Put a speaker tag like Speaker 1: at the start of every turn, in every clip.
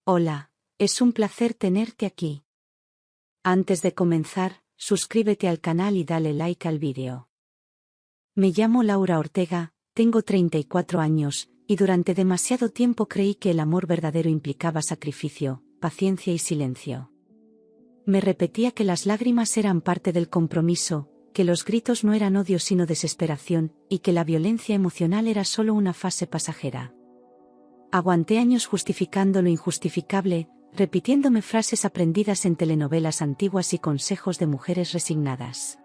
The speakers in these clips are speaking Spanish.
Speaker 1: Hola, es un placer tenerte aquí. Antes de comenzar, suscríbete al canal y dale like al vídeo. Me llamo Laura Ortega, tengo 34 años, y durante demasiado tiempo creí que el amor verdadero implicaba sacrificio, paciencia y silencio. Me repetía que las lágrimas eran parte del compromiso, que los gritos no eran odio sino desesperación, y que la violencia emocional era solo una fase pasajera. Aguanté años justificando lo injustificable, repitiéndome frases aprendidas en telenovelas antiguas y consejos de mujeres resignadas.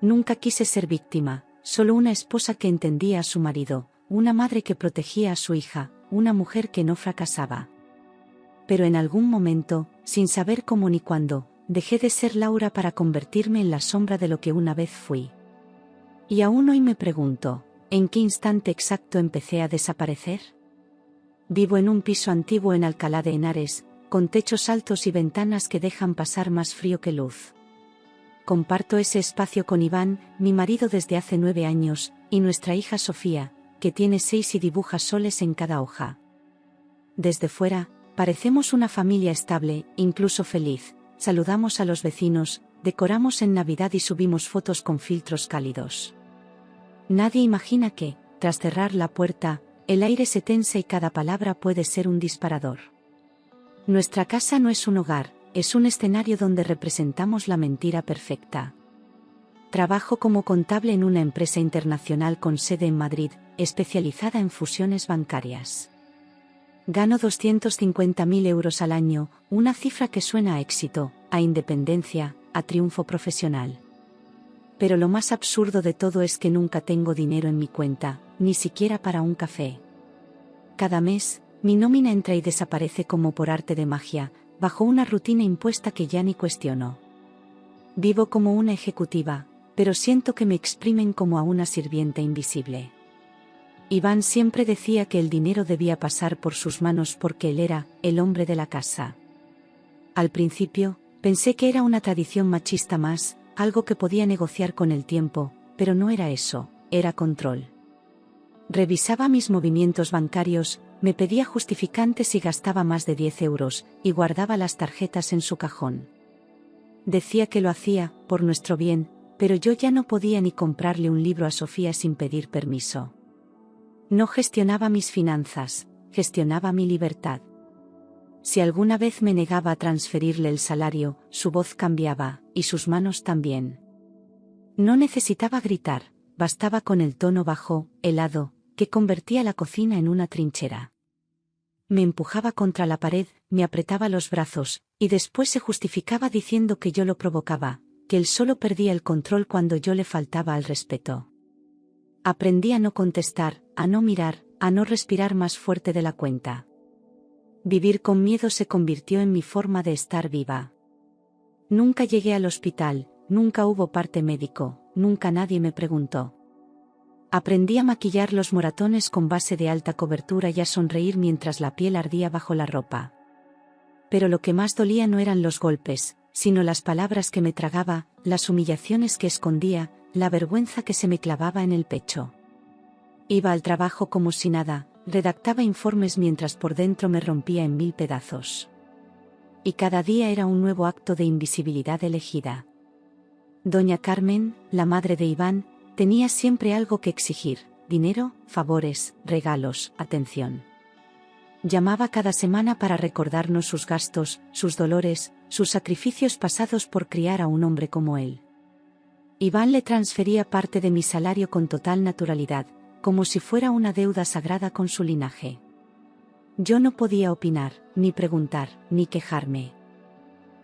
Speaker 1: Nunca quise ser víctima, solo una esposa que entendía a su marido, una madre que protegía a su hija, una mujer que no fracasaba. Pero en algún momento, sin saber cómo ni cuándo, dejé de ser Laura para convertirme en la sombra de lo que una vez fui. Y aún hoy me pregunto, ¿en qué instante exacto empecé a desaparecer? Vivo en un piso antiguo en Alcalá de Henares, con techos altos y ventanas que dejan pasar más frío que luz. Comparto ese espacio con Iván, mi marido desde hace 9 años, y nuestra hija Sofía, que tiene 6 y dibuja soles en cada hoja. Desde fuera, parecemos una familia estable, incluso feliz, saludamos a los vecinos, decoramos en Navidad y subimos fotos con filtros cálidos. Nadie imagina que, tras cerrar la puerta, el aire se tensa y cada palabra puede ser un disparador. Nuestra casa no es un hogar, es un escenario donde representamos la mentira perfecta. Trabajo como contable en una empresa internacional con sede en Madrid, especializada en fusiones bancarias. Gano 250.000 euros al año, una cifra que suena a éxito, a independencia, a triunfo profesional. Pero lo más absurdo de todo es que nunca tengo dinero en mi cuenta, ni siquiera para un café. Cada mes, mi nómina entra y desaparece como por arte de magia, bajo una rutina impuesta que ya ni cuestiono. Vivo como una ejecutiva, pero siento que me exprimen como a una sirvienta invisible. Iván siempre decía que el dinero debía pasar por sus manos porque él era el hombre de la casa. Al principio, pensé que era una tradición machista más, algo que podía negociar con el tiempo, pero no era eso, era control. Revisaba mis movimientos bancarios, me pedía justificantes y gastaba más de 10 euros, y guardaba las tarjetas en su cajón. Decía que lo hacía, por nuestro bien, pero yo ya no podía ni comprarle un libro a Sofía sin pedir permiso. No gestionaba mis finanzas, gestionaba mi libertad. Si alguna vez me negaba a transferirle el salario, su voz cambiaba, y sus manos también. No necesitaba gritar, bastaba con el tono bajo, helado, que convertía la cocina en una trinchera. Me empujaba contra la pared, me apretaba los brazos, y después se justificaba diciendo que yo lo provocaba, que él solo perdía el control cuando yo le faltaba al respeto. Aprendí a no contestar, a no mirar, a no respirar más fuerte de la cuenta. Vivir con miedo se convirtió en mi forma de estar viva. Nunca llegué al hospital, nunca hubo parte médico, nunca nadie me preguntó. Aprendí a maquillar los moratones con base de alta cobertura y a sonreír mientras la piel ardía bajo la ropa. Pero lo que más dolía no eran los golpes, sino las palabras que me tragaba, las humillaciones que escondía, la vergüenza que se me clavaba en el pecho. Iba al trabajo como si nada, redactaba informes mientras por dentro me rompía en 1000 pedazos. Y cada día era un nuevo acto de invisibilidad elegida. Doña Carmen, la madre de Iván, tenía siempre algo que exigir: dinero, favores, regalos, atención. Llamaba cada semana para recordarnos sus gastos, sus dolores, sus sacrificios pasados por criar a un hombre como él. Iván le transfería parte de mi salario con total naturalidad, como si fuera una deuda sagrada con su linaje. Yo no podía opinar, ni preguntar, ni quejarme.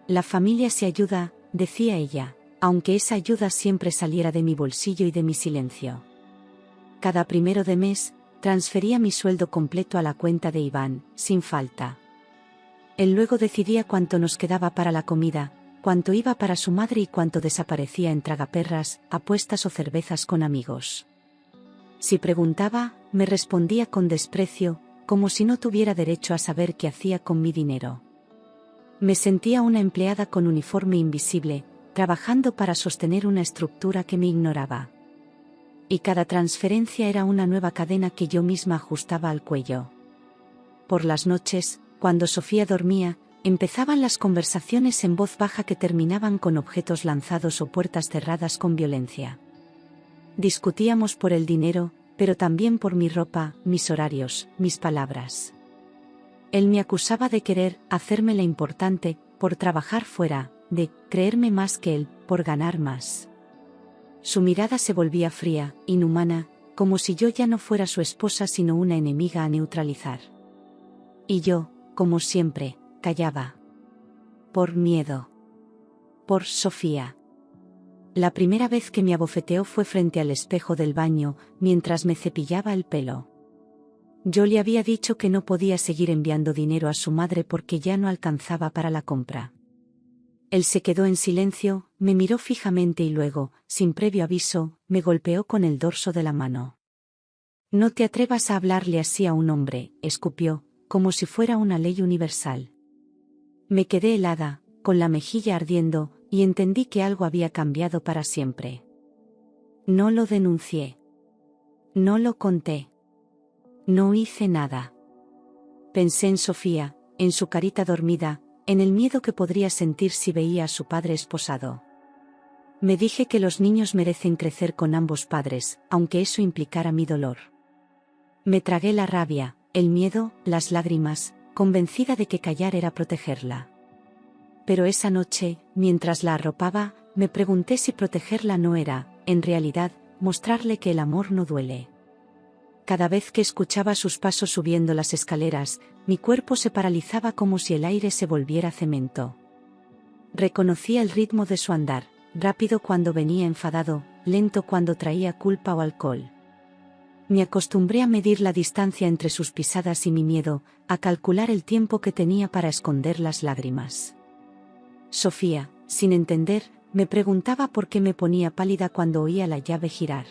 Speaker 1: La familia se ayuda, decía ella, aunque esa ayuda siempre saliera de mi bolsillo y de mi silencio. Cada 1 de mes, transfería mi sueldo completo a la cuenta de Iván, sin falta. Él luego decidía cuánto nos quedaba para la comida, cuánto iba para su madre y cuánto desaparecía en tragaperras, apuestas o cervezas con amigos. Si preguntaba, me respondía con desprecio, como si no tuviera derecho a saber qué hacía con mi dinero. Me sentía una empleada con uniforme invisible, trabajando para sostener una estructura que me ignoraba. Y cada transferencia era una nueva cadena que yo misma ajustaba al cuello. Por las noches, Cuando Sofía dormía, empezaban las conversaciones en voz baja que terminaban con objetos lanzados o puertas cerradas con violencia. Discutíamos por el dinero, pero también por mi ropa, mis horarios, mis palabras. Él me acusaba de querer hacerme la importante, por trabajar fuera, de creerme más que él, por ganar más. Su mirada se volvía fría, inhumana, como si yo ya no fuera su esposa sino una enemiga a neutralizar. Y yo, como siempre, callaba. Por miedo. Por Sofía. La primera vez que me abofeteó fue frente al espejo del baño, mientras me cepillaba el pelo. Yo le había dicho que no podía seguir enviando dinero a su madre porque ya no alcanzaba para la compra. Él se quedó en silencio, me miró fijamente y luego, sin previo aviso, me golpeó con el dorso de la mano. «No te atrevas a hablarle así a un hombre», escupió, como si fuera una ley universal. Me quedé helada, con la mejilla ardiendo, y entendí que algo había cambiado para siempre. No lo denuncié. No lo conté. No hice nada. Pensé en Sofía, en su carita dormida, en el miedo que podría sentir si veía a su padre esposado. Me dije que los niños merecen crecer con ambos padres, aunque eso implicara mi dolor. Me tragué la rabia, el miedo, las lágrimas, convencida de que callar era protegerla. Pero esa noche, mientras la arropaba, me pregunté si protegerla no era, en realidad, mostrarle que el amor no duele. Cada vez que escuchaba sus pasos subiendo las escaleras, mi cuerpo se paralizaba como si el aire se volviera cemento. Reconocía el ritmo de su andar, rápido cuando venía enfadado, lento cuando traía culpa o alcohol. Me acostumbré a medir la distancia entre sus pisadas y mi miedo, a calcular el tiempo que tenía para esconder las lágrimas. Sofía, sin entender, me preguntaba por qué me ponía pálida cuando oía la llave girar.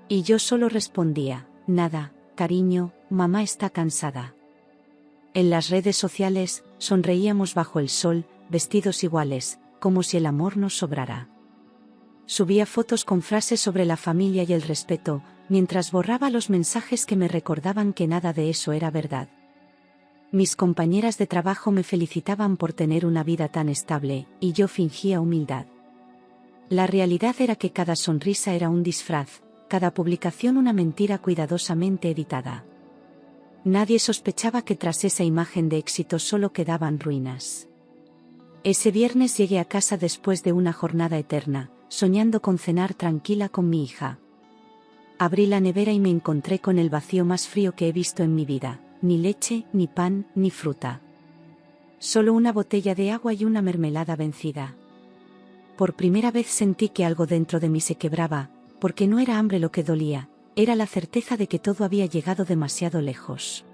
Speaker 1: Y yo solo respondía: nada, cariño, mamá está cansada. En las redes sociales, sonreíamos bajo el sol, vestidos iguales, como si el amor nos sobrara. Subía fotos con frases sobre la familia y el respeto, mientras borraba los mensajes que me recordaban que nada de eso era verdad. Mis compañeras de trabajo me felicitaban por tener una vida tan estable, y yo fingía humildad. La realidad era que cada sonrisa era un disfraz, cada publicación una mentira cuidadosamente editada. Nadie sospechaba que tras esa imagen de éxito solo quedaban ruinas. Ese viernes llegué a casa después de una jornada eterna, soñando con cenar tranquila con mi hija. Abrí la nevera y me encontré con el vacío más frío que he visto en mi vida, ni leche, ni pan, ni fruta. Solo una botella de agua y una mermelada vencida. Por primera vez sentí que algo dentro de mí se quebraba, porque no era hambre lo que dolía, era la certeza de que todo había llegado demasiado lejos.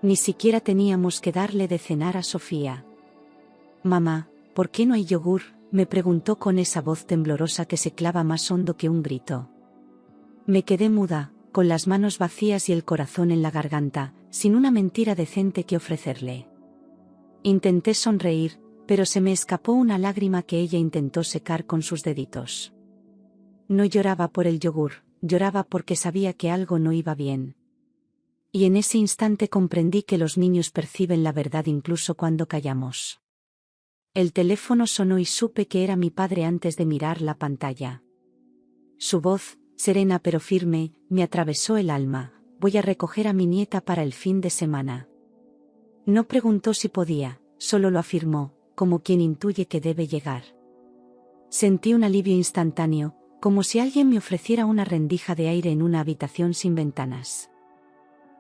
Speaker 1: Ni siquiera teníamos que darle de cenar a Sofía. «Mamá, ¿por qué no hay yogur?», me preguntó con esa voz temblorosa que se clava más hondo que un grito. Me quedé muda, con las manos vacías y el corazón en la garganta, sin una mentira decente que ofrecerle. Intenté sonreír, pero se me escapó una lágrima que ella intentó secar con sus deditos. No lloraba por el yogur, lloraba porque sabía que algo no iba bien. Y en ese instante comprendí que los niños perciben la verdad incluso cuando callamos. El teléfono sonó y supe que era mi padre antes de mirar la pantalla. Su voz, serena pero firme, me atravesó el alma: «Voy a recoger a mi nieta para el fin de semana». No preguntó si podía, solo lo afirmó, como quien intuye que debe llegar. Sentí un alivio instantáneo, como si alguien me ofreciera una rendija de aire en una habitación sin ventanas.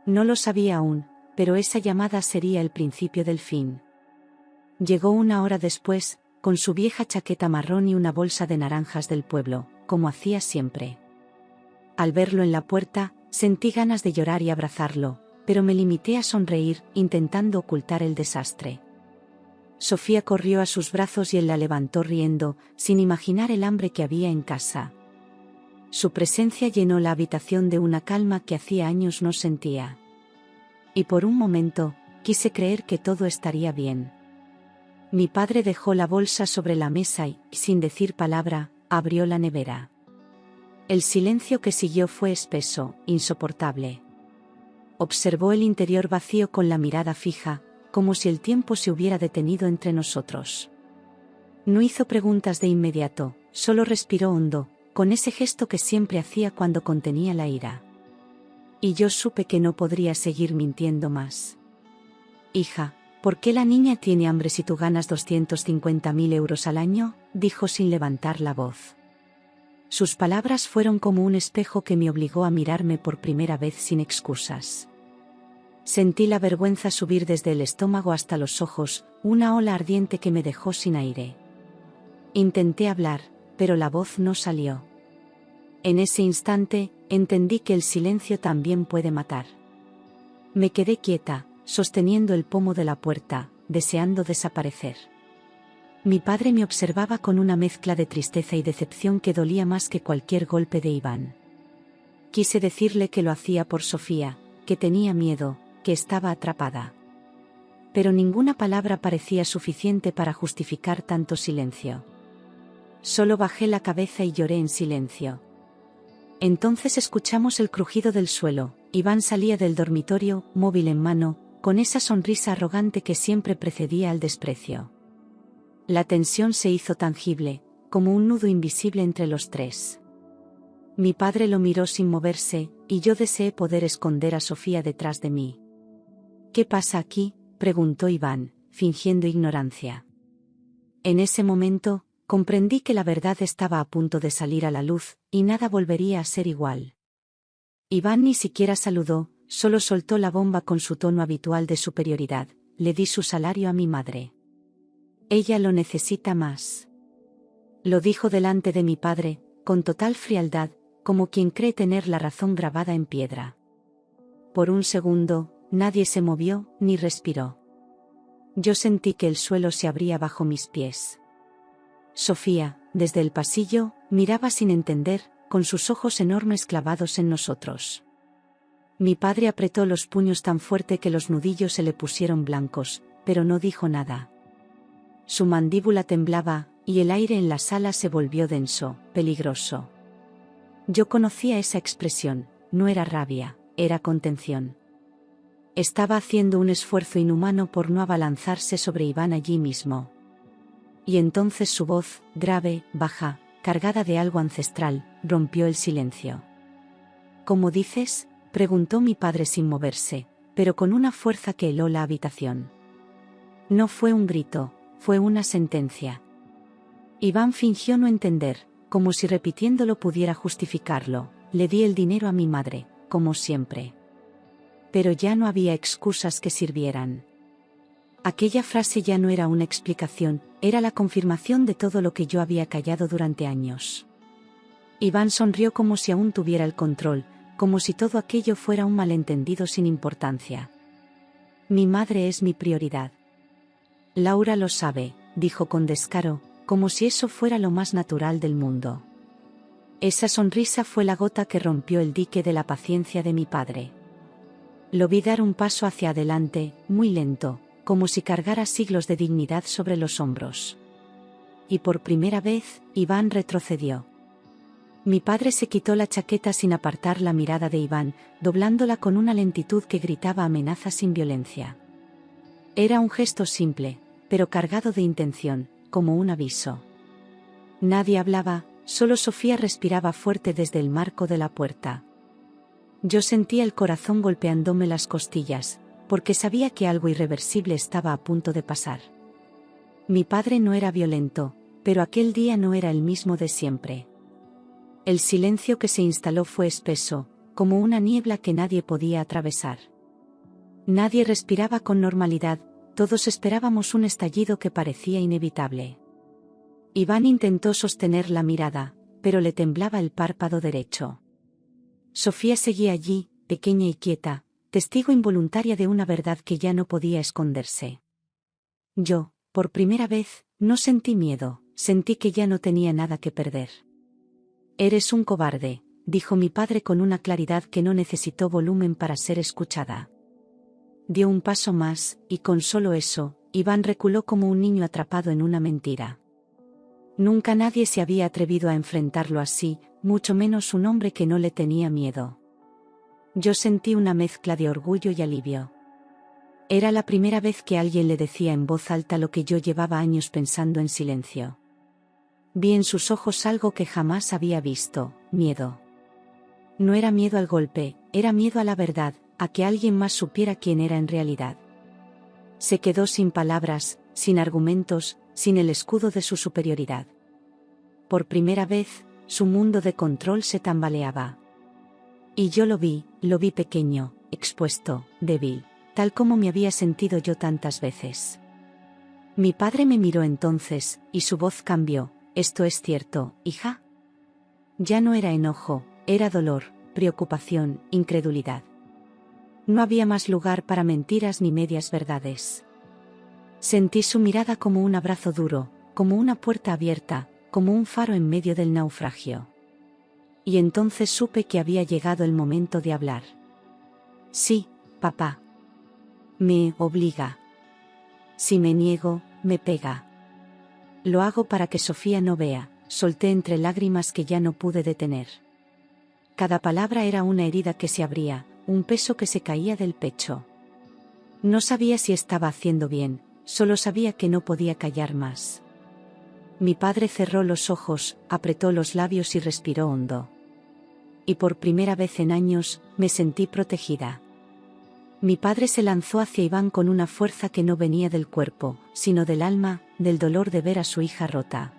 Speaker 1: No lo sabía aún, pero esa llamada sería el principio del fin. Llegó una hora después, con su vieja chaqueta marrón y una bolsa de naranjas del pueblo, como hacía siempre. Al verlo en la puerta, sentí ganas de llorar y abrazarlo, pero me limité a sonreír, intentando ocultar el desastre. Sofía corrió a sus brazos y él la levantó riendo, sin imaginar el hambre que había en casa. Su presencia llenó la habitación de una calma que hacía años no sentía. Y por un momento, quise creer que todo estaría bien. Mi padre dejó la bolsa sobre la mesa y, sin decir palabra, abrió la nevera. El silencio que siguió fue espeso, insoportable. Observó el interior vacío con la mirada fija, como si el tiempo se hubiera detenido entre nosotros. No hizo preguntas de inmediato, solo respiró hondo, con ese gesto que siempre hacía cuando contenía la ira. Y yo supe que no podría seguir mintiendo más. Hija, ¿por qué la niña tiene hambre si tú ganas 250.000 euros al año?, dijo sin levantar la voz. Sus palabras fueron como un espejo que me obligó a mirarme por primera vez sin excusas. Sentí la vergüenza subir desde el estómago hasta los ojos, una ola ardiente que me dejó sin aire. Intenté hablar, pero la voz no salió. En ese instante, entendí que el silencio también puede matar. Me quedé quieta, sosteniendo el pomo de la puerta, deseando desaparecer. Mi padre me observaba con una mezcla de tristeza y decepción que dolía más que cualquier golpe de Iván. Quise decirle que lo hacía por Sofía, que tenía miedo, que estaba atrapada. Pero ninguna palabra parecía suficiente para justificar tanto silencio. Solo bajé la cabeza y lloré en silencio. Entonces escuchamos el crujido del suelo. Iván salía del dormitorio, móvil en mano, con esa sonrisa arrogante que siempre precedía al desprecio. La tensión se hizo tangible, como un nudo invisible entre los tres. Mi padre lo miró sin moverse, y yo deseé poder esconder a Sofía detrás de mí. ¿Qué pasa aquí?, preguntó Iván, fingiendo ignorancia. En ese momento, comprendí que la verdad estaba a punto de salir a la luz, y nada volvería a ser igual. Iván ni siquiera saludó, solo soltó la bomba con su tono habitual de superioridad: le di su salario a mi madre. Ella lo necesita más. Lo dijo delante de mi padre, con total frialdad, como quien cree tener la razón grabada en piedra. Por un segundo, nadie se movió, ni respiró. Yo sentí que el suelo se abría bajo mis pies. Sofía, desde el pasillo, miraba sin entender, con sus ojos enormes clavados en nosotros. Mi padre apretó los puños tan fuerte que los nudillos se le pusieron blancos, pero no dijo nada. Su mandíbula temblaba, y el aire en la sala se volvió denso, peligroso. Yo conocía esa expresión, no era rabia, era contención. Estaba haciendo un esfuerzo inhumano por no abalanzarse sobre Iván allí mismo. Y entonces su voz, grave, baja, cargada de algo ancestral, rompió el silencio. ¿Cómo dices?, preguntó mi padre sin moverse, pero con una fuerza que heló la habitación. No fue un grito, fue una sentencia. Iván fingió no entender, como si repitiéndolo pudiera justificarlo: le di el dinero a mi madre, como siempre. Pero ya no había excusas que sirvieran. Aquella frase ya no era una explicación, era la confirmación de todo lo que yo había callado durante años. Iván sonrió como si aún tuviera el control, como si todo aquello fuera un malentendido sin importancia. Mi madre es mi prioridad. Laura lo sabe, dijo con descaro, como si eso fuera lo más natural del mundo. Esa sonrisa fue la gota que rompió el dique de la paciencia de mi padre. Lo vi dar un paso hacia adelante, muy lento, como si cargara siglos de dignidad sobre los hombros. Y por primera vez, Iván retrocedió. Mi padre se quitó la chaqueta sin apartar la mirada de Iván, doblándola con una lentitud que gritaba amenaza sin violencia. Era un gesto simple, pero cargado de intención, como un aviso. Nadie hablaba, solo Sofía respiraba fuerte desde el marco de la puerta. Yo sentía el corazón golpeándome las costillas, porque sabía que algo irreversible estaba a punto de pasar. Mi padre no era violento, pero aquel día no era el mismo de siempre. El silencio que se instaló fue espeso, como una niebla que nadie podía atravesar. Nadie respiraba con normalidad, todos esperábamos un estallido que parecía inevitable. Iván intentó sostener la mirada, pero le temblaba el párpado derecho. Sofía seguía allí, pequeña y quieta, testigo involuntaria de una verdad que ya no podía esconderse. Yo, por primera vez, no sentí miedo, sentí que ya no tenía nada que perder. Eres un cobarde, dijo mi padre con una claridad que no necesitó volumen para ser escuchada. Dio un paso más, y con solo eso, Iván reculó como un niño atrapado en una mentira. Nunca nadie se había atrevido a enfrentarlo así, mucho menos un hombre que no le tenía miedo. Yo sentí una mezcla de orgullo y alivio. Era la primera vez que alguien le decía en voz alta lo que yo llevaba años pensando en silencio. Vi en sus ojos algo que jamás había visto: miedo. No era miedo al golpe, era miedo a la verdad, a que alguien más supiera quién era en realidad. Se quedó sin palabras, sin argumentos, sin el escudo de su superioridad. Por primera vez, su mundo de control se tambaleaba. Y yo lo vi pequeño, expuesto, débil, tal como me había sentido yo tantas veces. Mi padre me miró entonces, y su voz cambió: «¿Esto es cierto, hija?». Ya no era enojo, era dolor, preocupación, incredulidad. No había más lugar para mentiras ni medias verdades. Sentí su mirada como un abrazo duro, como una puerta abierta, como un faro en medio del naufragio. Y entonces supe que había llegado el momento de hablar. «Sí, papá. Me obliga. Si me niego, me pega. Lo hago para que Sofía no vea», solté entre lágrimas que ya no pude detener. Cada palabra era una herida que se abría, un peso que se caía del pecho. No sabía si estaba haciendo bien, solo sabía que no podía callar más. Mi padre cerró los ojos, apretó los labios y respiró hondo. Y por primera vez en años, me sentí protegida. Mi padre se lanzó hacia Iván con una fuerza que no venía del cuerpo, sino del alma, del dolor de ver a su hija rota.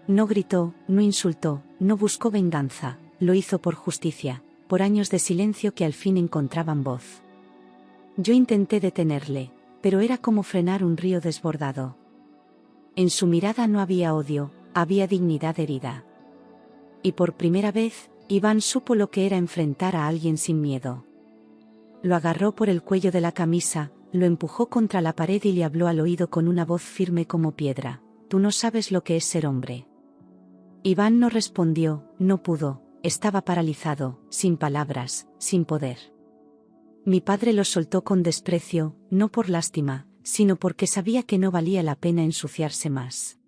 Speaker 1: No gritó, no insultó, no buscó venganza, lo hizo por justicia, por años de silencio que al fin encontraban voz. Yo intenté detenerle, pero era como frenar un río desbordado. En su mirada no había odio, había dignidad herida. Y por primera vez, Iván supo lo que era enfrentar a alguien sin miedo. Lo agarró por el cuello de la camisa, lo empujó contra la pared y le habló al oído con una voz firme como piedra: «Tú no sabes lo que es ser hombre». Iván no respondió, no pudo, estaba paralizado, sin palabras, sin poder. Mi padre lo soltó con desprecio, no por lástima, sino porque sabía que no valía la pena ensuciarse más.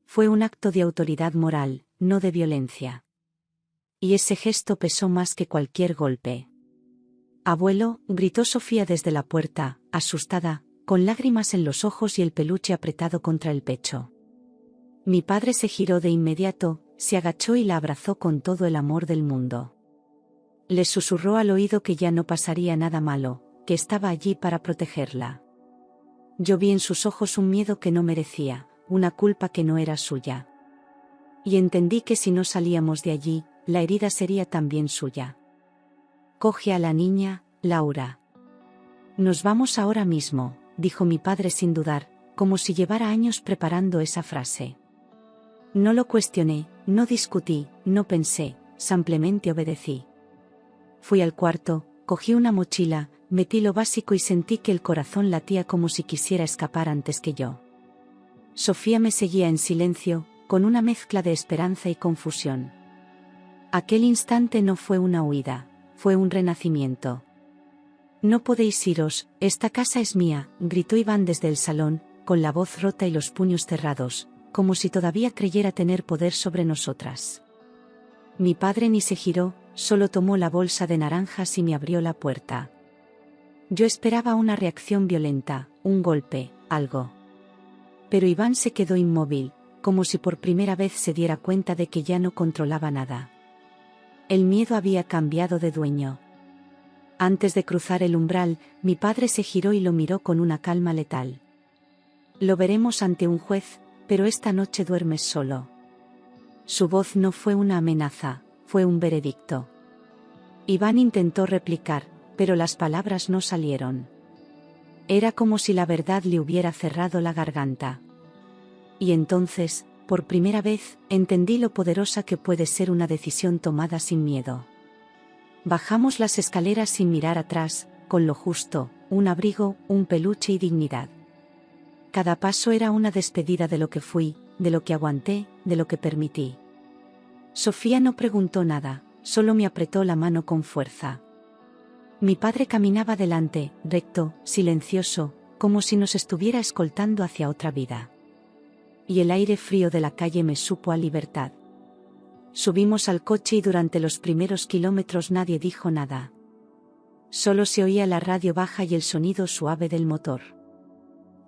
Speaker 1: Fue un acto de autoridad moral, no de violencia. Y ese gesto pesó más que cualquier golpe. «Abuelo», gritó Sofía desde la puerta, asustada, con lágrimas en los ojos y el peluche apretado contra el pecho. Mi padre se giró de inmediato, se agachó y la abrazó con todo el amor del mundo. Le susurró al oído que ya no pasaría nada malo, que estaba allí para protegerla. Yo vi en sus ojos un miedo que no merecía, una culpa que no era suya. Y entendí que si no salíamos de allí, la herida sería también suya. «Coge a la niña, Laura». «Nos vamos ahora mismo», dijo mi padre sin dudar, como si llevara años preparando esa frase. No lo cuestioné, no discutí, no pensé, simplemente obedecí. Fui al cuarto, cogí una mochila, metí lo básico y sentí que el corazón latía como si quisiera escapar antes que yo. Sofía me seguía en silencio, con una mezcla de esperanza y confusión. Aquel instante no fue una huida, fue un renacimiento. «No podéis iros, esta casa es mía», gritó Iván desde el salón, con la voz rota y los puños cerrados, como si todavía creyera tener poder sobre nosotras. Mi padre ni se giró, solo tomó la bolsa de naranjas y me abrió la puerta. Yo esperaba una reacción violenta, un golpe, algo. Pero Iván se quedó inmóvil, como si por primera vez se diera cuenta de que ya no controlaba nada. El miedo había cambiado de dueño. Antes de cruzar el umbral, mi padre se giró y lo miró con una calma letal. «Lo veremos ante un juez, pero esta noche duermes solo». Su voz no fue una amenaza, fue un veredicto. Iván intentó replicar, pero las palabras no salieron. Era como si la verdad le hubiera cerrado la garganta. Y entonces, por primera vez, entendí lo poderosa que puede ser una decisión tomada sin miedo. Bajamos las escaleras sin mirar atrás, con lo justo, un abrigo, un peluche y dignidad. Cada paso era una despedida de lo que fui, de lo que aguanté, de lo que permití. Sofía no preguntó nada, solo me apretó la mano con fuerza. Mi padre caminaba delante, recto, silencioso, como si nos estuviera escoltando hacia otra vida. Y el aire frío de la calle me supo a libertad. Subimos al coche y durante los primeros kilómetros nadie dijo nada. Solo se oía la radio baja y el sonido suave del motor.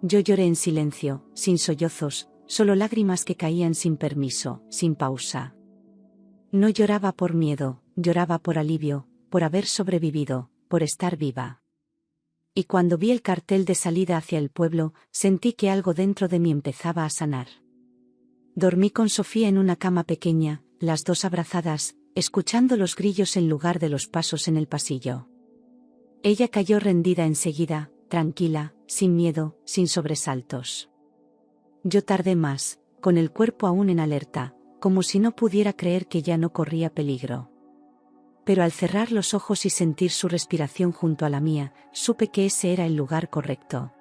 Speaker 1: Yo lloré en silencio, sin sollozos, solo lágrimas que caían sin permiso, sin pausa. No lloraba por miedo, lloraba por alivio, por haber sobrevivido, por estar viva. Y cuando vi el cartel de salida hacia el pueblo, sentí que algo dentro de mí empezaba a sanar. Dormí con Sofía en una cama pequeña, las dos abrazadas, escuchando los grillos en lugar de los pasos en el pasillo. Ella cayó rendida enseguida, tranquila, sin miedo, sin sobresaltos. Yo tardé más, con el cuerpo aún en alerta, como si no pudiera creer que ya no corría peligro. Pero al cerrar los ojos y sentir su respiración junto a la mía, supe que ese era el lugar correcto.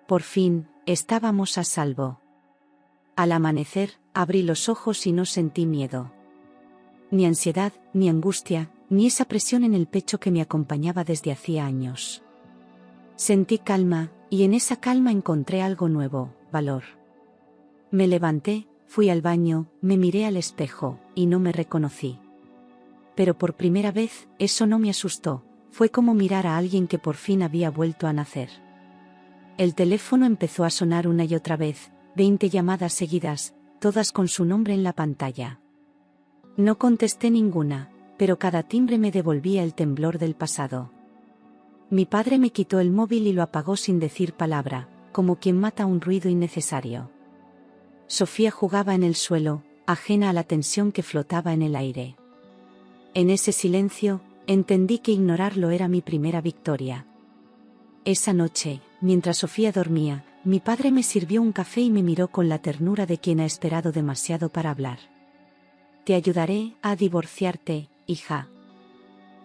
Speaker 1: Por fin, estábamos a salvo. Al amanecer, abrí los ojos y no sentí miedo. Ni ansiedad, ni angustia, ni esa presión en el pecho que me acompañaba desde hacía años. Sentí calma, y en esa calma encontré algo nuevo, valor. Me levanté, fui al baño, me miré al espejo, y no me reconocí. Pero por primera vez, eso no me asustó, fue como mirar a alguien que por fin había vuelto a nacer. El teléfono empezó a sonar una y otra vez, 20 llamadas seguidas, todas con su nombre en la pantalla. No contesté ninguna, pero cada timbre me devolvía el temblor del pasado. Mi padre me quitó el móvil y lo apagó sin decir palabra, como quien mata un ruido innecesario. Sofía jugaba en el suelo, ajena a la tensión que flotaba en el aire. En ese silencio, entendí que ignorarlo era mi primera victoria. Esa noche, mientras Sofía dormía, mi padre me sirvió un café y me miró con la ternura de quien ha esperado demasiado para hablar. «Te ayudaré a divorciarte, hija».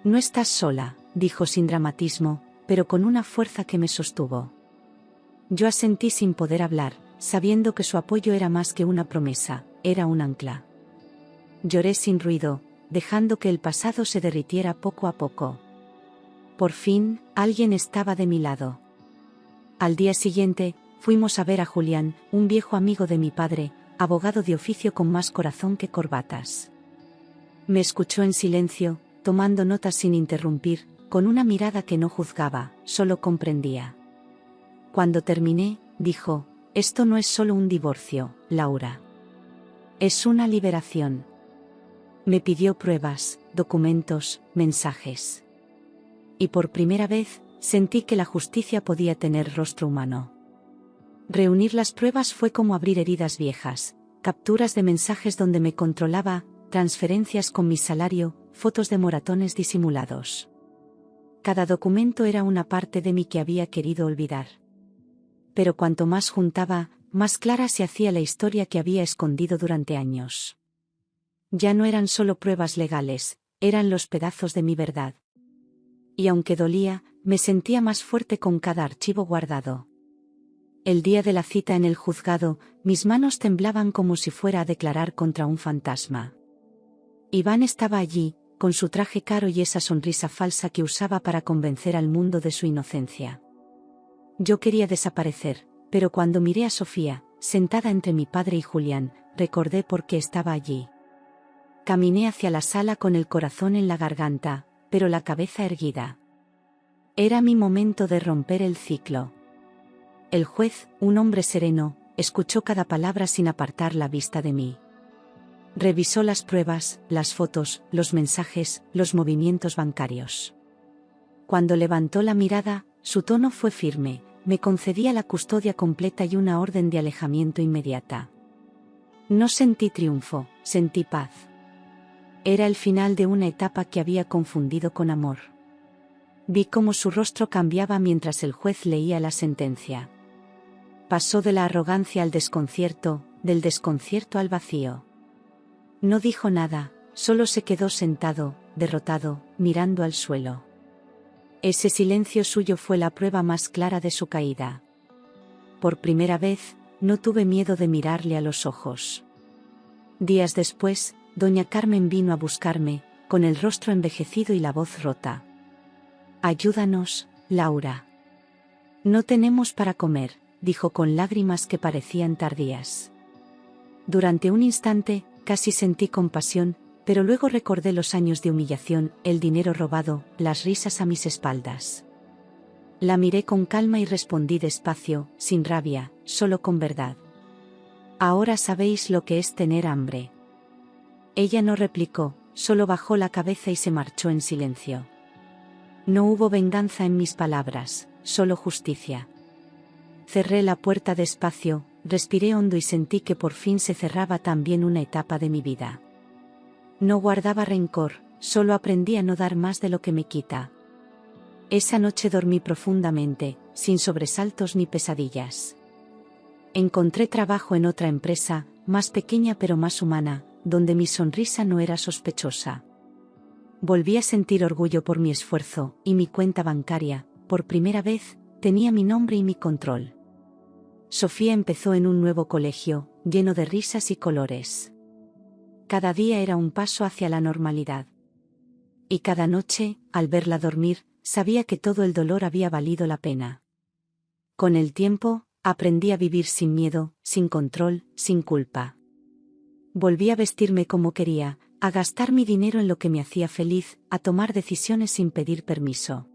Speaker 1: «No estás sola», dijo sin dramatismo, pero con una fuerza que me sostuvo. Yo asentí sin poder hablar, sabiendo que su apoyo era más que una promesa, era un ancla. Lloré sin ruido, dejando que el pasado se derritiera poco a poco. Por fin, alguien estaba de mi lado. Al día siguiente, fuimos a ver a Julián, un viejo amigo de mi padre, abogado de oficio con más corazón que corbatas. Me escuchó en silencio, tomando notas sin interrumpir, con una mirada que no juzgaba, solo comprendía. Cuando terminé, dijo: «Esto no es solo un divorcio, Laura. Es una liberación». Me pidió pruebas, documentos, mensajes. Y por primera vez, sentí que la justicia podía tener rostro humano. Reunir las pruebas fue como abrir heridas viejas, capturas de mensajes donde me controlaba, transferencias con mi salario, fotos de moratones disimulados. Cada documento era una parte de mí que había querido olvidar. Pero cuanto más juntaba, más clara se hacía la historia que había escondido durante años. Ya no eran solo pruebas legales, eran los pedazos de mi verdad. Y aunque dolía, me sentía más fuerte con cada archivo guardado. El día de la cita en el juzgado, mis manos temblaban como si fuera a declarar contra un fantasma. Iván estaba allí, con su traje caro y esa sonrisa falsa que usaba para convencer al mundo de su inocencia. Yo quería desaparecer, pero cuando miré a Sofía, sentada entre mi padre y Julián, recordé por qué estaba allí. Caminé hacia la sala con el corazón en la garganta, pero la cabeza erguida. Era mi momento de romper el ciclo. El juez, un hombre sereno, escuchó cada palabra sin apartar la vista de mí. Revisó las pruebas, las fotos, los mensajes, los movimientos bancarios. Cuando levantó la mirada, su tono fue firme, me concedía la custodia completa y una orden de alejamiento inmediata. No sentí triunfo, sentí paz. Era el final de una etapa que había confundido con amor. Vi cómo su rostro cambiaba mientras el juez leía la sentencia. Pasó de la arrogancia al desconcierto, del desconcierto al vacío. No dijo nada, solo se quedó sentado, derrotado, mirando al suelo. Ese silencio suyo fue la prueba más clara de su caída. Por primera vez, no tuve miedo de mirarle a los ojos. Días después, doña Carmen vino a buscarme, con el rostro envejecido y la voz rota. «Ayúdanos, Laura. No tenemos para comer», dijo con lágrimas que parecían tardías. Durante un instante, casi sentí compasión, pero luego recordé los años de humillación, el dinero robado, las risas a mis espaldas. La miré con calma y respondí despacio, sin rabia, solo con verdad. Ahora sabéis lo que es tener hambre. Ella no replicó, solo bajó la cabeza y se marchó en silencio. No hubo venganza en mis palabras, solo justicia. Cerré la puerta despacio, respiré hondo y sentí que por fin se cerraba también una etapa de mi vida. No guardaba rencor, solo aprendí a no dar más de lo que me quita. Esa noche dormí profundamente, sin sobresaltos ni pesadillas. Encontré trabajo en otra empresa, más pequeña pero más humana, donde mi sonrisa no era sospechosa. Volví a sentir orgullo por mi esfuerzo, y mi cuenta bancaria, por primera vez, tenía mi nombre y mi control. Sofía empezó en un nuevo colegio, lleno de risas y colores. Cada día era un paso hacia la normalidad. Y cada noche, al verla dormir, sabía que todo el dolor había valido la pena. Con el tiempo, aprendí a vivir sin miedo, sin control, sin culpa. Volví a vestirme como quería, a gastar mi dinero en lo que me hacía feliz, a tomar decisiones sin pedir permiso.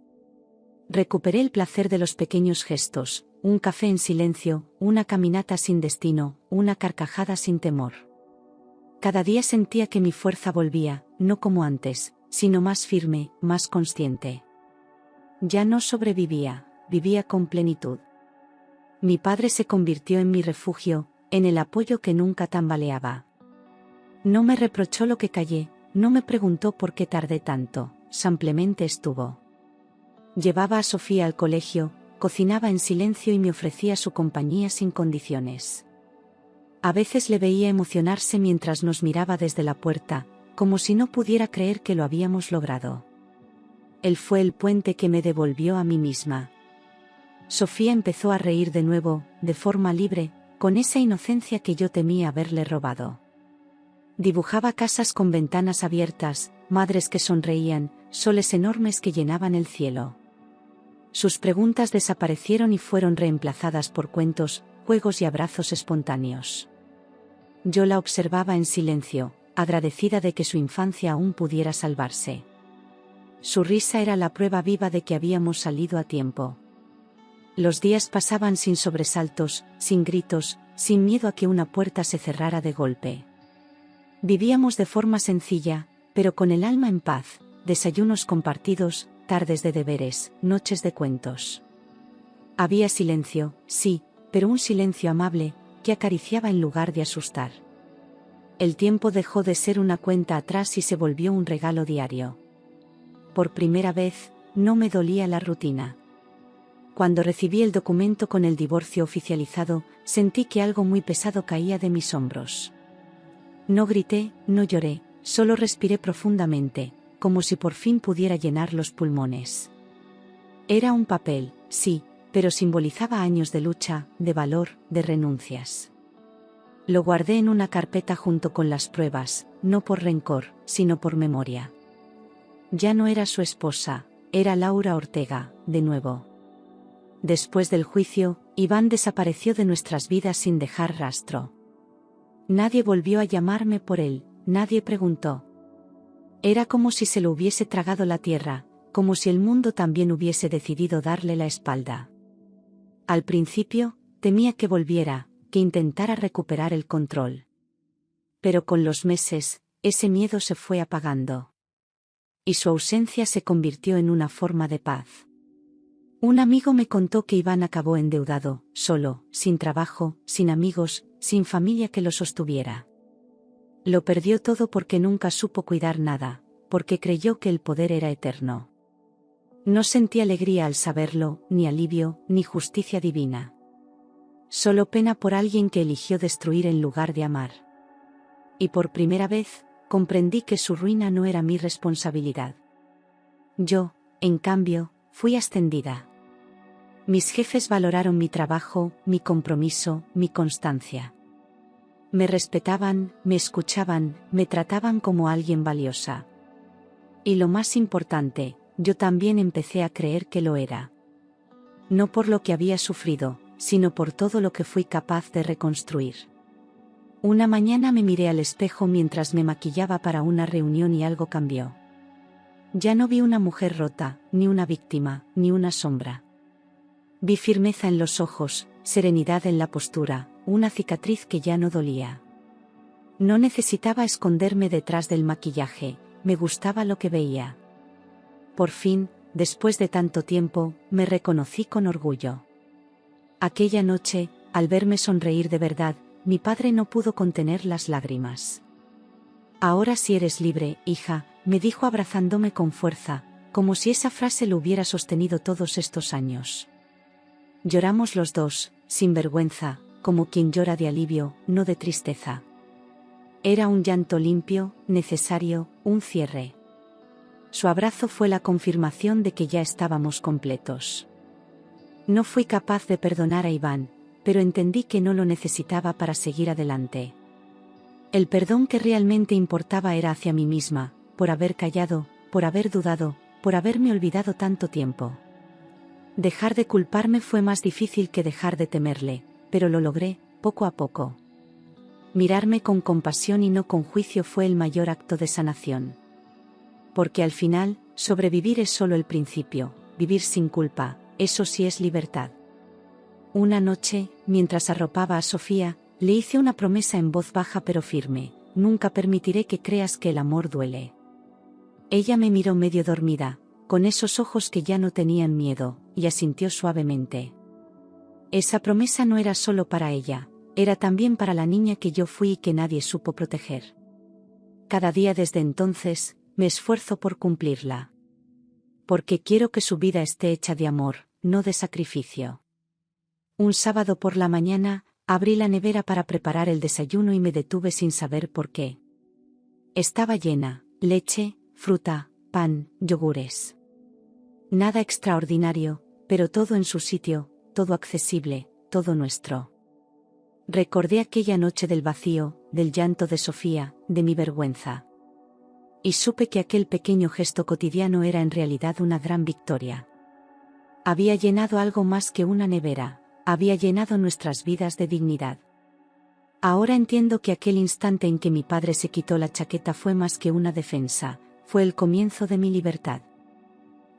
Speaker 1: Recuperé el placer de los pequeños gestos, un café en silencio, una caminata sin destino, una carcajada sin temor. Cada día sentía que mi fuerza volvía, no como antes, sino más firme, más consciente. Ya no sobrevivía, vivía con plenitud. Mi padre se convirtió en mi refugio, en el apoyo que nunca tambaleaba. No me reprochó lo que callé, no me preguntó por qué tardé tanto, simplemente estuvo. Llevaba a Sofía al colegio, cocinaba en silencio y me ofrecía su compañía sin condiciones. A veces le veía emocionarse mientras nos miraba desde la puerta, como si no pudiera creer que lo habíamos logrado. Él fue el puente que me devolvió a mí misma. Sofía empezó a reír de nuevo, de forma libre, con esa inocencia que yo temía haberle robado. Dibujaba casas con ventanas abiertas, madres que sonreían, soles enormes que llenaban el cielo. Sus preguntas desaparecieron y fueron reemplazadas por cuentos, juegos y abrazos espontáneos. Yo la observaba en silencio, agradecida de que su infancia aún pudiera salvarse. Su risa era la prueba viva de que habíamos salido a tiempo. Los días pasaban sin sobresaltos, sin gritos, sin miedo a que una puerta se cerrara de golpe. Vivíamos de forma sencilla, pero con el alma en paz, desayunos compartidos, tardes de deberes, noches de cuentos. Había silencio, sí, pero un silencio amable, que acariciaba en lugar de asustar. El tiempo dejó de ser una cuenta atrás y se volvió un regalo diario. Por primera vez, no me dolía la rutina. Cuando recibí el documento con el divorcio oficializado, sentí que algo muy pesado caía de mis hombros. No grité, no lloré, solo respiré profundamente, como si por fin pudiera llenar los pulmones. Era un papel, sí, pero simbolizaba años de lucha, de valor, de renuncias. Lo guardé en una carpeta junto con las pruebas, no por rencor, sino por memoria. Ya no era su esposa, era Laura Ortega, de nuevo. Después del juicio, Iván desapareció de nuestras vidas sin dejar rastro. Nadie volvió a llamarme por él, nadie preguntó. Era como si se lo hubiese tragado la tierra, como si el mundo también hubiese decidido darle la espalda. Al principio, temía que volviera, que intentara recuperar el control. Pero con los meses, ese miedo se fue apagando. Y su ausencia se convirtió en una forma de paz. Un amigo me contó que Iván acabó endeudado, solo, sin trabajo, sin amigos, sin familia que lo sostuviera. Lo perdió todo porque nunca supo cuidar nada, porque creyó que el poder era eterno. No sentí alegría al saberlo, ni alivio, ni justicia divina. Solo pena por alguien que eligió destruir en lugar de amar. Y por primera vez, comprendí que su ruina no era mi responsabilidad. Yo, en cambio, fui ascendida. Mis jefes valoraron mi trabajo, mi compromiso, mi constancia. Me respetaban, me escuchaban, me trataban como alguien valiosa. Y lo más importante, yo también empecé a creer que lo era. No por lo que había sufrido, sino por todo lo que fui capaz de reconstruir. Una mañana me miré al espejo mientras me maquillaba para una reunión y algo cambió. Ya no vi una mujer rota, ni una víctima, ni una sombra. Vi firmeza en los ojos, serenidad en la postura, una cicatriz que ya no dolía. No necesitaba esconderme detrás del maquillaje, me gustaba lo que veía. Por fin, después de tanto tiempo, me reconocí con orgullo. Aquella noche, al verme sonreír de verdad, mi padre no pudo contener las lágrimas. «Ahora sí eres libre, hija», me dijo abrazándome con fuerza, como si esa frase lo hubiera sostenido todos estos años. Lloramos los dos, sin vergüenza, como quien llora de alivio, no de tristeza. Era un llanto limpio, necesario, un cierre. Su abrazo fue la confirmación de que ya estábamos completos. No fui capaz de perdonar a Iván, pero entendí que no lo necesitaba para seguir adelante. El perdón que realmente importaba era hacia mí misma, por haber callado, por haber dudado, por haberme olvidado tanto tiempo. Dejar de culparme fue más difícil que dejar de temerle, pero lo logré, poco a poco. Mirarme con compasión y no con juicio fue el mayor acto de sanación. Porque al final, sobrevivir es solo el principio, vivir sin culpa, eso sí es libertad. Una noche, mientras arropaba a Sofía, le hice una promesa en voz baja pero firme: nunca permitiré que creas que el amor duele. Ella me miró medio dormida, con esos ojos que ya no tenían miedo, y asintió suavemente. Esa promesa no era solo para ella, era también para la niña que yo fui y que nadie supo proteger. Cada día desde entonces, me esfuerzo por cumplirla. Porque quiero que su vida esté hecha de amor, no de sacrificio. Un sábado por la mañana, abrí la nevera para preparar el desayuno y me detuve sin saber por qué. Estaba llena: leche, fruta, pan, yogures. Nada extraordinario, pero todo en su sitio, todo accesible, todo nuestro. Recordé aquella noche del vacío, del llanto de Sofía, de mi vergüenza. Y supe que aquel pequeño gesto cotidiano era en realidad una gran victoria. Había llenado algo más que una nevera, había llenado nuestras vidas de dignidad. Ahora entiendo que aquel instante en que mi padre se quitó la chaqueta fue más que una defensa, fue el comienzo de mi libertad.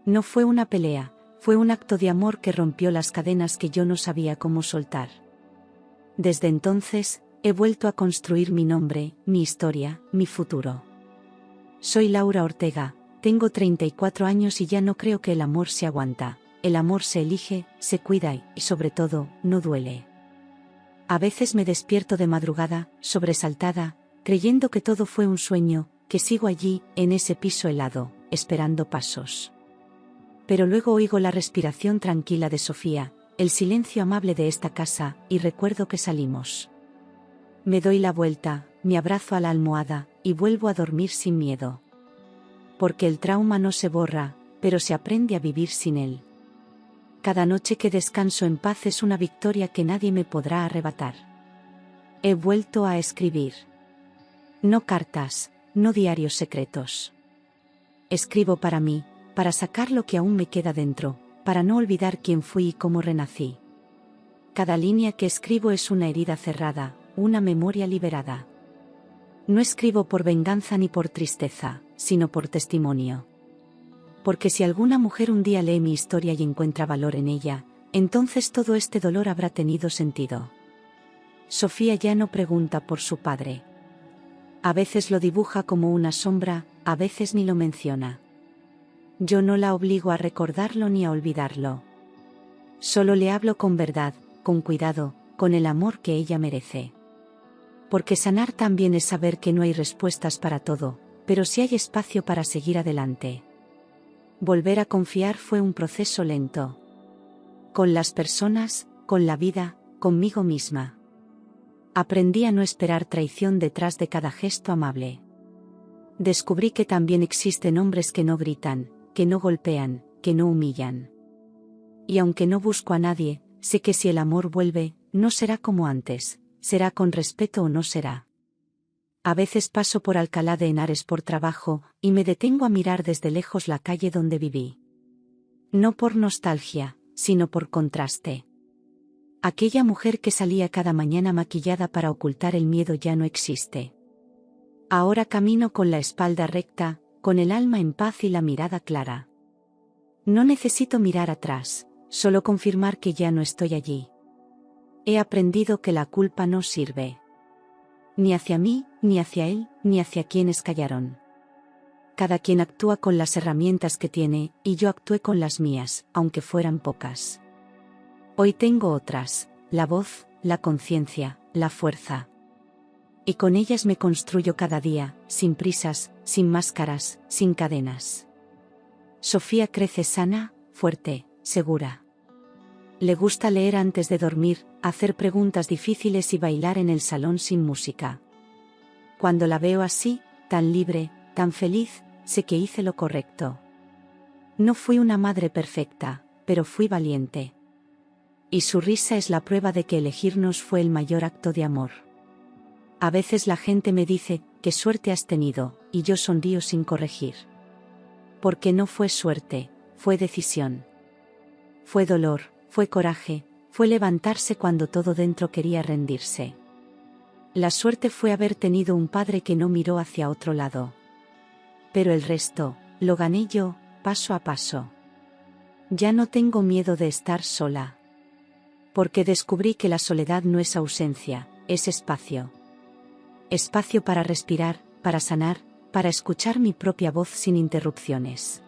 Speaker 1: No fue una pelea, fue un acto de amor que rompió las cadenas que yo no sabía cómo soltar. Desde entonces, he vuelto a construir mi nombre, mi historia, mi futuro. Soy Laura Ortega, tengo 34 años y ya no creo que el amor se aguanta, el amor se elige, se cuida y, sobre todo, no duele. A veces me despierto de madrugada, sobresaltada, creyendo que todo fue un sueño, que sigo allí, en ese piso helado, esperando pasos. Pero luego oigo la respiración tranquila de Sofía, el silencio amable de esta casa, y recuerdo que salimos. Me doy la vuelta, me abrazo a la almohada, y vuelvo a dormir sin miedo. Porque el trauma no se borra, pero se aprende a vivir sin él. Cada noche que descanso en paz es una victoria que nadie me podrá arrebatar. He vuelto a escribir. No cartas, no diarios secretos. Escribo para mí, para sacar lo que aún me queda dentro, para no olvidar quién fui y cómo renací. Cada línea que escribo es una herida cerrada, una memoria liberada. No escribo por venganza ni por tristeza, sino por testimonio. Porque si alguna mujer un día lee mi historia y encuentra valor en ella, entonces todo este dolor habrá tenido sentido. Sofía ya no pregunta por su padre. A veces lo dibuja como una sombra, a veces ni lo menciona. Yo no la obligo a recordarlo ni a olvidarlo. Solo le hablo con verdad, con cuidado, con el amor que ella merece. Porque sanar también es saber que no hay respuestas para todo, pero sí hay espacio para seguir adelante. Volver a confiar fue un proceso lento. Con las personas, con la vida, conmigo misma. Aprendí a no esperar traición detrás de cada gesto amable. Descubrí que también existen hombres que no gritan, que no golpean, que no humillan. Y aunque no busco a nadie, sé que si el amor vuelve, no será como antes, será con respeto o no será. A veces paso por Alcalá de Henares por trabajo, y me detengo a mirar desde lejos la calle donde viví. No por nostalgia, sino por contraste. Aquella mujer que salía cada mañana maquillada para ocultar el miedo ya no existe. Ahora camino con la espalda recta, con el alma en paz y la mirada clara. No necesito mirar atrás, solo confirmar que ya no estoy allí. He aprendido que la culpa no sirve. Ni hacia mí, ni hacia él, ni hacia quienes callaron. Cada quien actúa con las herramientas que tiene, y yo actué con las mías, aunque fueran pocas. Hoy tengo otras, la voz, la conciencia, la fuerza. Y con ellas me construyo cada día, sin prisas, sin máscaras, sin cadenas. Sofía crece sana, fuerte, segura. Le gusta leer antes de dormir, hacer preguntas difíciles y bailar en el salón sin música. Cuando la veo así, tan libre, tan feliz, sé que hice lo correcto. No fui una madre perfecta, pero fui valiente. Y su risa es la prueba de que elegirnos fue el mayor acto de amor. A veces la gente me dice, qué suerte has tenido, y yo sonrío sin corregir. Porque no fue suerte, fue decisión. Fue dolor, fue coraje, fue levantarse cuando todo dentro quería rendirse. La suerte fue haber tenido un padre que no miró hacia otro lado. Pero el resto, lo gané yo, paso a paso. Ya no tengo miedo de estar sola. Porque descubrí que la soledad no es ausencia, es espacio. Espacio para respirar, para sanar, para escuchar mi propia voz sin interrupciones.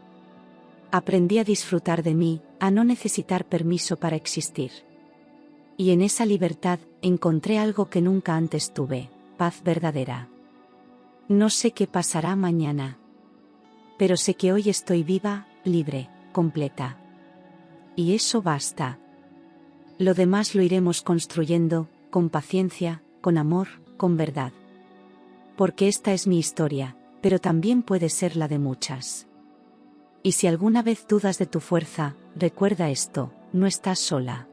Speaker 1: Aprendí a disfrutar de mí, a no necesitar permiso para existir. Y en esa libertad, encontré algo que nunca antes tuve, paz verdadera. No sé qué pasará mañana. Pero sé que hoy estoy viva, libre, completa. Y eso basta. Lo demás lo iremos construyendo, con paciencia, con amor, con verdad. Porque esta es mi historia, pero también puede ser la de muchas. Y si alguna vez dudas de tu fuerza, recuerda esto, no estás sola.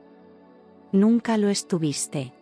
Speaker 1: Nunca lo estuviste.